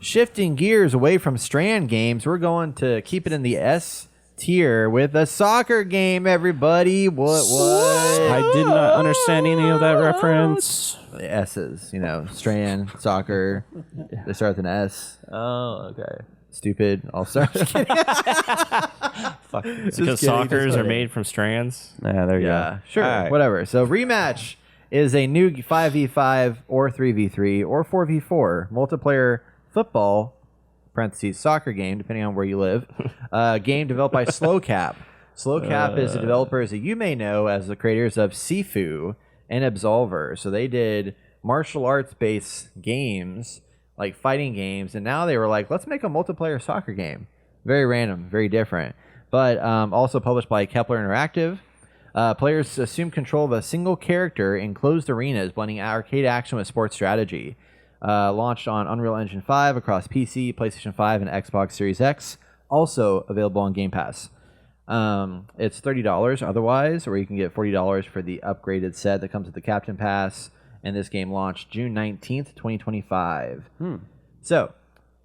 shifting gears away from Strand games, we're going to keep it in the S tier with a soccer game, everybody. What? I did not understand any of that reference. The S's, Strand, soccer. They start with an S. Oh, okay. Stupid. I'll start. Fuck. Because soccers are made from strands. Yeah, there you go. Sure. Right. Whatever. So Rematch is a new 5v5 or 3v3 or 4v4 multiplayer football parentheses soccer game, depending on where you live. Game developed by Sloclap. Sloclap is the developers that you may know as the creators of Sifu and Absolver. So they did martial arts based games, like fighting games, and now they were like, let's make a multiplayer soccer game. Very random, very different. But also published by Kepler Interactive. Players assume control of a single character in closed arenas, blending arcade action with sports strategy. Launched on Unreal Engine 5 across PC, PlayStation 5, and Xbox Series X. Also available on Game Pass. It's $30 otherwise, or you can get $40 for the upgraded set that comes with the Captain Pass. And this game launched June 19th, 2025. So,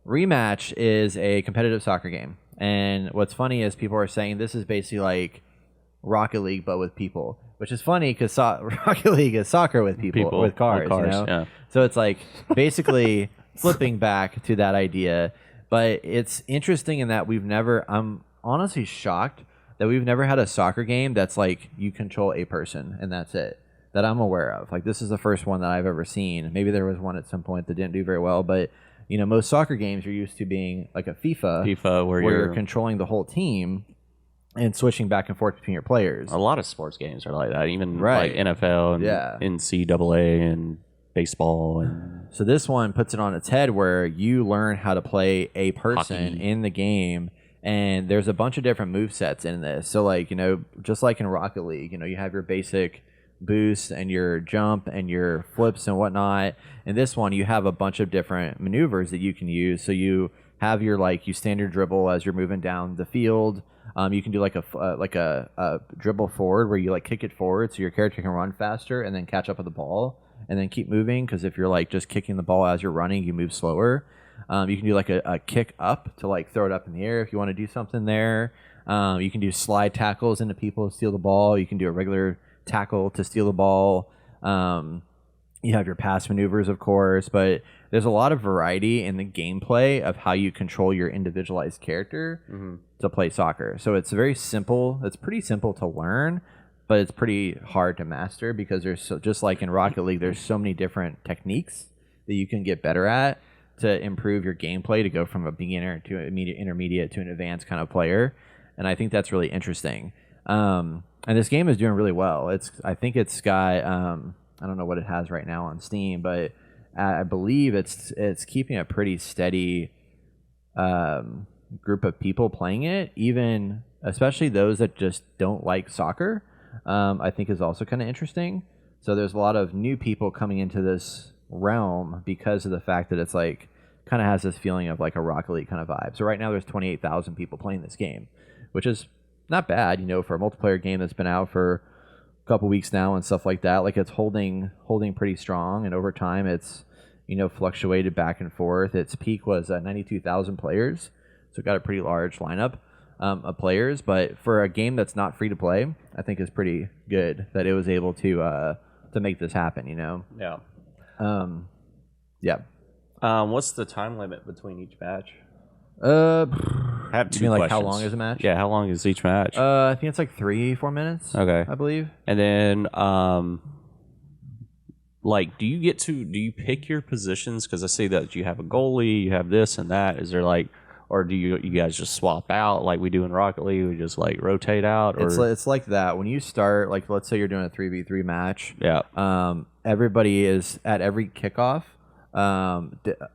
Rematch is a competitive soccer game. And what's funny is people are saying this is basically like Rocket League, but with people. Which is funny because Rocket League is soccer with people with cars, Yeah. So it's like basically flipping back to that idea. But it's interesting in that I'm honestly shocked that we've never had a soccer game that's like you control a person and that's it, that I'm aware of. Like, this is the first one that I've ever seen. Maybe there was one at some point that didn't do very well, but most soccer games are used to being like a FIFA where you're controlling the whole team and switching back and forth between your players. A lot of sports games are like that, even like NFL and NCAA and baseball. And so this one puts it on its head where you learn how to play a person in the game, and there's a bunch of different move sets in this. So like, just like in Rocket League, you have your basic boost and your jump and your flips and whatnot. In this one, you have a bunch of different maneuvers that you can use. So you have your you standard dribble as you're moving down the field. You can do like a dribble forward where you kick it forward so your character can run faster and then catch up with the ball and then keep moving, because if you're just kicking the ball as you're running, you move slower. You can do a kick up to throw it up in the air if you want to do something there. You can do slide tackles into people to steal the ball. You can do a regular tackle to steal the ball. You have your pass maneuvers, of course, but there's a lot of variety in the gameplay of how you control your individualized character to play soccer. So it's very simple. It's pretty simple to learn, but it's pretty hard to master because there's just like in Rocket League, there's so many different techniques that you can get better at to improve your gameplay, to go from a beginner to an intermediate to an advanced kind of player. And I think that's really interesting. And this game is doing really well. I think it's got I don't know what it has right now on Steam, but I believe it's keeping a pretty steady group of people playing it, even especially those that just don't like soccer. I think is also kind of interesting. So there's a lot of new people coming into this realm because of the fact that it's kind of has this feeling of like a Rocket League kind of vibe. So right now there's 28,000 people playing this game, which is not bad, for a multiplayer game that's been out for a couple weeks now and stuff like that. It's holding pretty strong, and over time it's fluctuated back and forth. Its peak was 92,000 players, so it got a pretty large lineup of players. But for a game that's not free to play, I think is pretty good that it was able to make this happen. Yeah. Yeah. What's the time limit between each match? I have two you mean questions. How long is a match? Yeah, how long is each match? I think it's 3-4 minutes. Okay, I believe. And then, do you pick your positions? Because I see that you have a goalie, you have this and that. Is there or do you guys just swap out like we do in Rocket League? We just rotate out? Or? It's like that. When you start, let's say you're doing a 3v3 match. Yeah. Everybody is at every kickoff.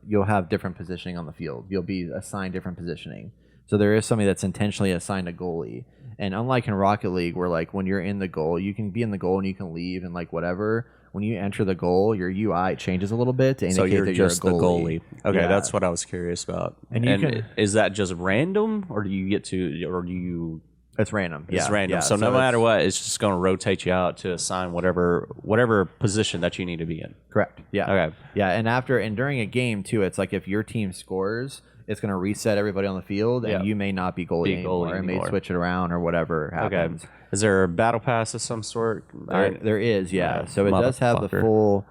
You'll have different positioning on the field. You'll be assigned different positioning. So there is somebody that's intentionally assigned a goalie. And unlike in Rocket League, where when you're in the goal, you can be in the goal and you can leave and whatever. When you enter the goal, your UI changes a little bit to indicate that you're just the goalie. Okay, yeah. That's what I was curious about. And is that just random, or do you It's random. Yeah, It's random. Yeah. So no matter what, it's just going to rotate you out to assign whatever position that you need to be in. Correct. Yeah. Okay. Yeah, and during a game too, it's like if your team scores, it's going to reset everybody on the field, and you may not be goalie anymore. It may switch it around or whatever happens. Okay. Is there a battle pass of some sort? There is. Yeah. So it does have the full.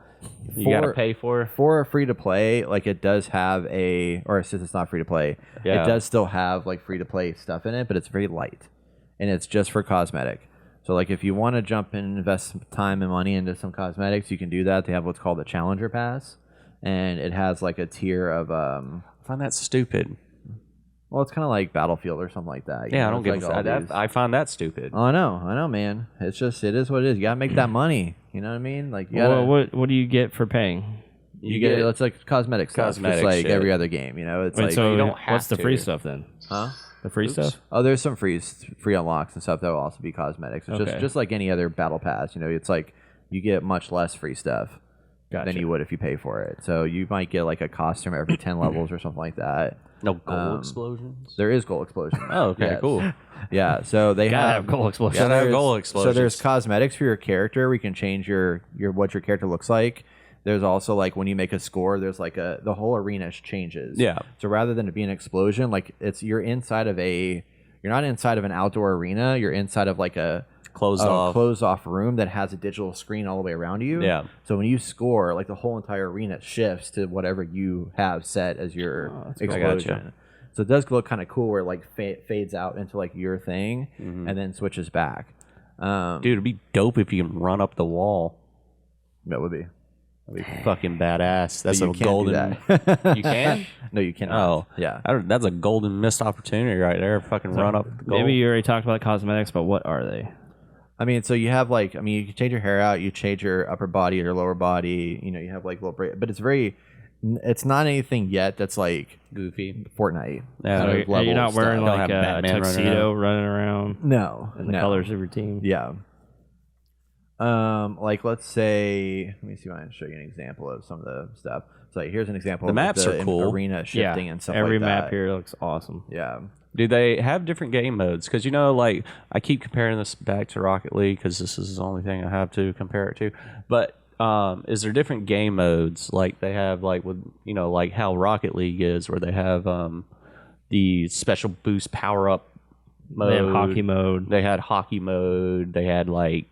You got to pay for a free to play. Like it does have or since it's not free to play, it does still have like free to play stuff in it, but it's very light. And it's just for cosmetic. So, like, if you want to jump and invest some time and money into some cosmetics, you can do that. They have what's called the Challenger Pass, and it has like a tier of. I find that stupid. Well, it's kind of like Battlefield or something like that. I don't give a fuck. I find that stupid. Oh, I know, man. It is what it is. You gotta make that money. You know what I mean? Like, you gotta, what do you get for paying? You get it's like cosmetic stuff, just like every other game. You know, it's like so you don't have what's the free stuff then? Huh? The free stuff? Oh, there's some free unlocks and stuff that will also be cosmetics. It's just like any other battle pass. You know, it's like you get much less free stuff than you would if you pay for it. So you might get like a costume every 10 levels or something like that. No goal explosions? There is goal explosions. Oh, okay, cool. Yeah, so they have goal explosions. Gotta have goal explosions. So there's cosmetics for your character. We can change your what your character looks like. There's also like when you make a score, there's like the whole arena changes. Yeah. So rather than it being an explosion, like you're not inside of an outdoor arena. You're inside of like a closed off room that has a digital screen all the way around you. Yeah. So when you score, like the whole entire arena shifts to whatever you have set as your explosion. Cool. So it does look kind of cool where it like fades out into like your thing and then switches back. Dude, it'd be dope if you can run up the wall. That would be. That'd be fucking badass. That's a golden. You can't? No, you cannot. Oh, yeah. That's a golden missed opportunity right there. Fucking run up the goal. Maybe you already talked about cosmetics, but what are they? I mean, so you have like, you can change your hair out, you change your upper body or your lower body. You know, you have like little but it's not anything yet that's like goofy Fortnite. Yeah, you're not wearing like a tuxedo running around. No, and the colors of your team. Yeah. Like let's say, let me see if I can show you an example of some of the stuff. So like, here's an example. The maps are cool. Arena shifting and stuff. Every like that. map here looks awesome. Yeah. Do they have different game modes? Because like I keep comparing this back to Rocket League because this is the only thing I have to compare it to. But is there different game modes like they have like with like how Rocket League is, where they have the special boost power up mode? They have hockey mode. They had hockey mode. They had like.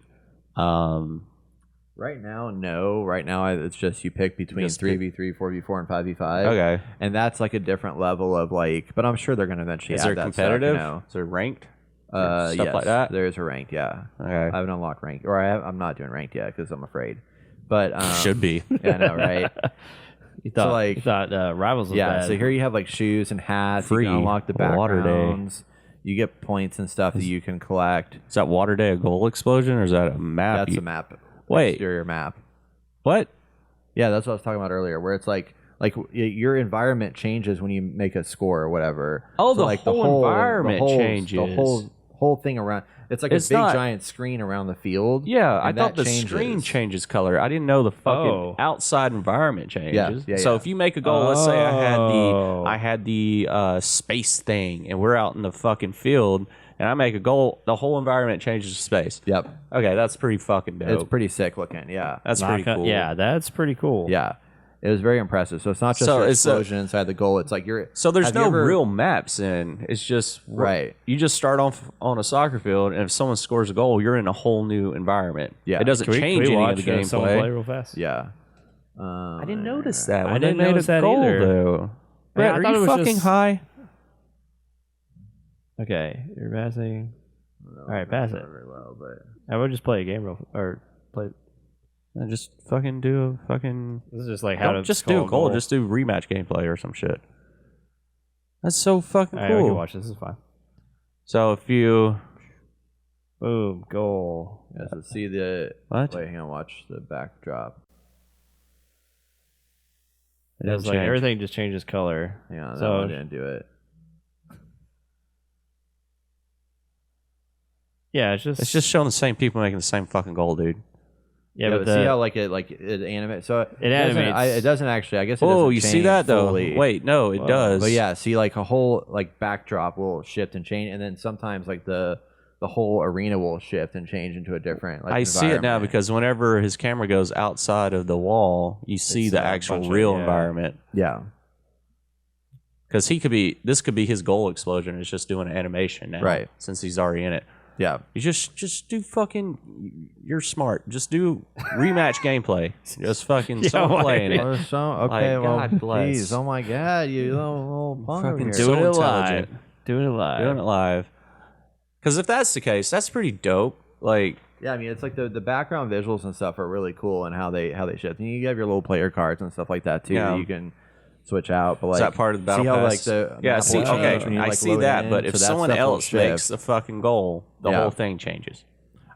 Right now, no. Right now, it's just you pick between 3v3, 4v4, and 5v5. Okay. And that's like a different level of like, but I'm sure they're going to eventually add that stuff. Is there competitive? Is there ranked? Stuff yes, like that? There is a ranked, yeah. Okay. I haven't unlocked ranked. Or I'm not doing ranked yet because I'm afraid. But should be. Yeah, I know, right? You thought Rivals was bad. So here you have like shoes and hats. You can unlock the backgrounds. You get points and stuff that you can collect. Is that Water Day a goal explosion, or is that a map? That's a map. Wait. Exterior map. What? Yeah, that's what I was talking about earlier, where it's like your environment changes when you make a score or whatever. Oh, so the whole environment changes. The whole thing around. It's like a big giant screen around the field. Yeah, I thought the screen changes color. I didn't know the fucking outside environment changes. Yeah. So if you make a goal, let's say I had the space thing, and we're out in the fucking field, and I make a goal, the whole environment changes to space. Yep. Okay, that's pretty fucking dope. It's pretty sick looking. Yeah, that's pretty cool. Yeah, that's pretty cool. Yeah. It was very impressive. So it's not just your explosion inside the goal. It's like you're. So there's no real maps in. It's just right. You just start off on a soccer field, and if someone scores a goal, you're in a whole new environment. Yeah, it doesn't change any of the gameplay. Someone play real fast. Yeah. I didn't notice that. I didn't notice that goal, either. Though. Brett, are you fucking high? Okay, you're passing. All right, pass it. Very well, but I would just play a game play. And just fucking do a fucking. This is just like how to just do a goal. Just do rematch gameplay or some shit. That's so fucking cool. We can watch this. This is fine. So if you, boom, goal. Yeah, so see the what? Wait, hang on. Watch the backdrop. It does like everything just changes color. Yeah, that one didn't do it. Yeah, it's just showing the same people making the same fucking goal, dude. Yeah, but see how it animates. So it animates. It doesn't actually. I guess. It you see that though? Fully. Wait, no, it does. But yeah, see, like a whole like backdrop will shift and change, and then sometimes like the the whole arena will shift and change into a different. Like, I see it now environment. because whenever his camera goes outside of the wall, you see the actual real environment. Yeah. Because this could be his goal explosion. It's just doing an animation now, right? Since he's already in it. Yeah. You just do fucking. You're smart. Just do rematch gameplay. Just fucking start playing it. Okay, well, God bless. Geez, oh my God, you little punk over Fucking here. so Doing it intelligent. live. Doing it live. Because if that's the case, that's pretty dope. Like, yeah, I mean, it's like the background visuals and stuff are really cool and how they shift. And you have your little player cards and stuff like that too that you can switch out. But like, is that part of the battle see how pass? like the yeah, map see, will change okay, when you, I like, see load that. in, But if so that someone stuff will else shift. makes the fucking goal, the whole thing changes.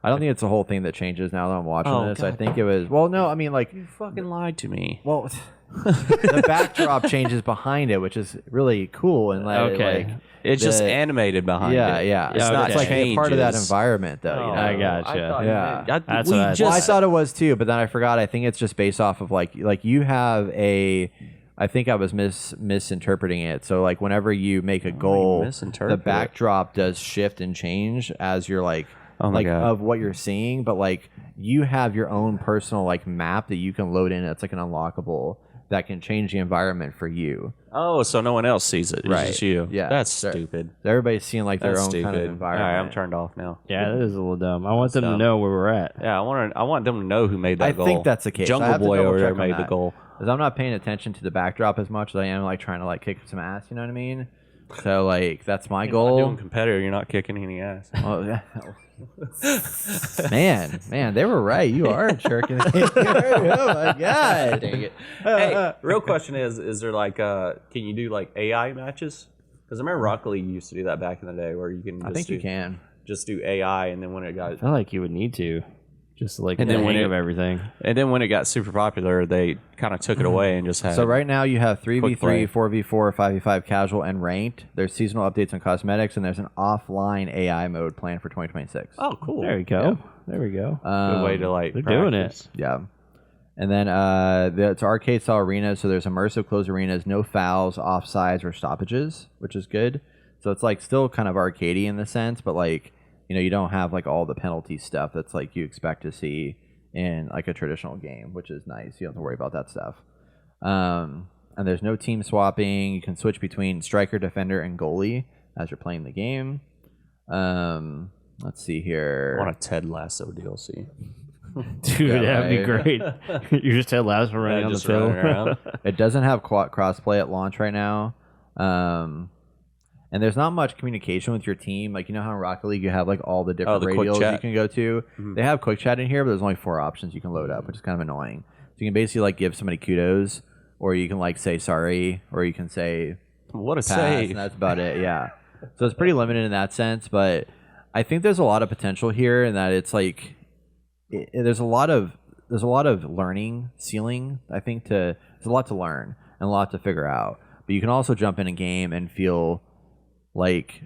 I don't think it's a whole thing that changes now that I'm watching this. God. I think it was no. I mean, like, You fucking lied to me. well, the backdrop changes behind it, which is really cool and It's just animated behind it. Yeah. It's not It's like a part of that changes. environment, though. You know? I gotcha. Yeah. That's what I Well, I thought it was too, but then I forgot. I think it's just based off of like you have a. I think I was misinterpreting it. So like whenever you make a goal, the backdrop does shift and change as you're like of what you're seeing, but like you have your own personal like map that you can load in. It's like an unlockable that can change the environment for you. Oh, so no one else sees it. It's just you. Yeah. That's stupid. Everybody's seeing like their own kind of environment. All right, I'm turned off now. Yeah, that is a little dumb. I want them to know where we're at. Yeah, I want them to know who made that goal. I think that's the case. Jungle Boy over there made the goal. Because I'm not paying attention to the backdrop as much as I am like trying to like kick some ass. You know what I mean? So like that's my goal. You're doing competitor. You're not kicking any ass. Oh yeah. man, they were right. You are jerking. Oh my God! Dang it. Hey, real question is there like can you do like AI matches? Because I remember Rocket League used to do that back in the day, where you can. You can just do AI, and then when it got, I feel like you would need to. Just like and then when of everything. And then when it got super popular, they kind of took it away and just had. So right now you have 3v3, 4v4, 5v5 casual, and ranked. There's seasonal updates and cosmetics, and there's an offline AI mode planned for 2026. Oh, cool. There we go. Yeah. There we go. Good way to like. They're practice. doing it. Yeah. And then it's arcade style arenas, so there's immersive closed arenas, no fouls, offsides, or stoppages, which is good. So it's like still kind of arcadey in the sense, but like. You know, you don't have like all the penalty stuff that's like you expect to see in like a traditional game, which is nice. You don't have to worry about that stuff. And there's no team swapping. You can switch between striker, defender, and goalie as you're playing the game. Let's see here. I want a Ted Lasso DLC. Dude, that'd be great. You just Ted Lasso running on the field. It doesn't have crossplay at launch right now. And there's not much communication with your team. Like, you know how in Rocket League you have like all the different radios you can go to? Mm-hmm. They have quick chat in here, but there's only 4 options you can load up, which is kind of annoying. So you can basically like give somebody kudos, or you can like say sorry, or you can say what a pass, save. and that's about it. Yeah. So it's pretty limited in that sense, but I think there's a lot of potential here, in that it's like there's a lot of learning ceiling. I think there's a lot to learn and a lot to figure out. But you can also jump in a game and feel like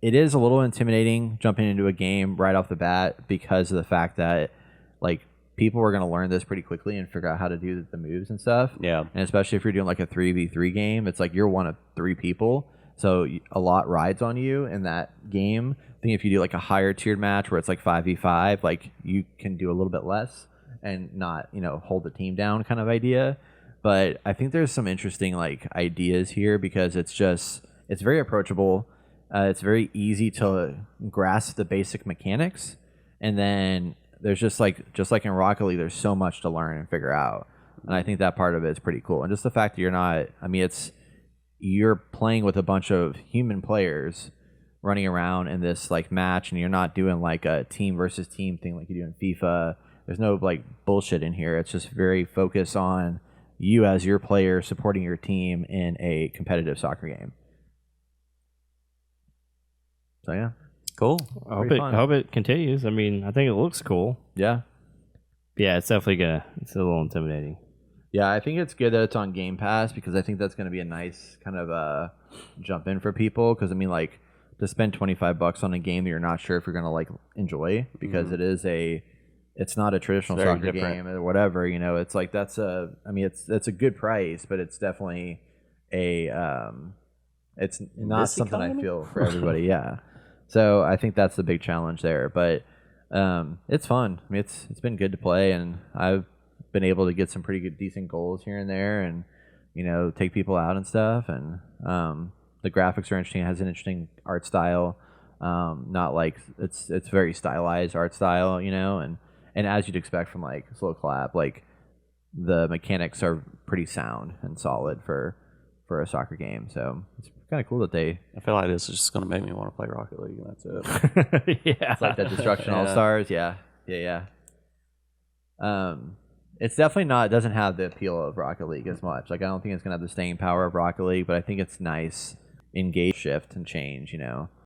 it is a little intimidating jumping into a game right off the bat, because of the fact that like people are going to learn this pretty quickly and figure out how to do the moves and stuff. Yeah. And especially if you're doing like a 3v3 game, it's like you're one of 3 people. So a lot rides on you in that game. I think if you do like a higher tiered match where it's like 5v5, like you can do a little bit less and not, hold the team down kind of idea. But I think there's some interesting like ideas here, because it's very approachable. It's very easy to grasp the basic mechanics, and then there's just like in Rocket League, there's so much to learn and figure out. And I think that part of it is pretty cool. And just the fact that you're playing with a bunch of human players running around in this like match, and you're not doing like a team versus team thing like you do in FIFA. There's no like bullshit in here. It's just very focused on you as your player supporting your team in a competitive soccer game. So yeah, cool. I hope it continues. I mean, I think it looks cool. Yeah, it's definitely it's a little intimidating. Yeah, I think it's good that it's on Game Pass, because I think that's going to be a nice kind of jump in for people. Because I mean, like, to spend $25 on a game that you're not sure if you're going to like enjoy, because it's not a traditional soccer game or whatever, it's like it's a good price, but it's definitely it's not something I feel for everybody. Yeah. So I think that's the big challenge there. But it's fun. I mean, it's been good to play, and I've been able to get some pretty good, decent goals here and there, and take people out and stuff. And the graphics are interesting. It has an interesting art style. Not like it's very stylized art style, and as you'd expect from like Sloclap, like the mechanics are pretty sound and solid for a soccer game. So it's kind of cool that they. I feel like this is just going to make me want to play Rocket League, and that's it. Yeah. It's like that Destruction All Stars. Yeah. It's definitely not. It doesn't have the appeal of Rocket League as much. Like I don't think it's gonna have the staying power of Rocket League, but I think it's nice, engage, shift, and change.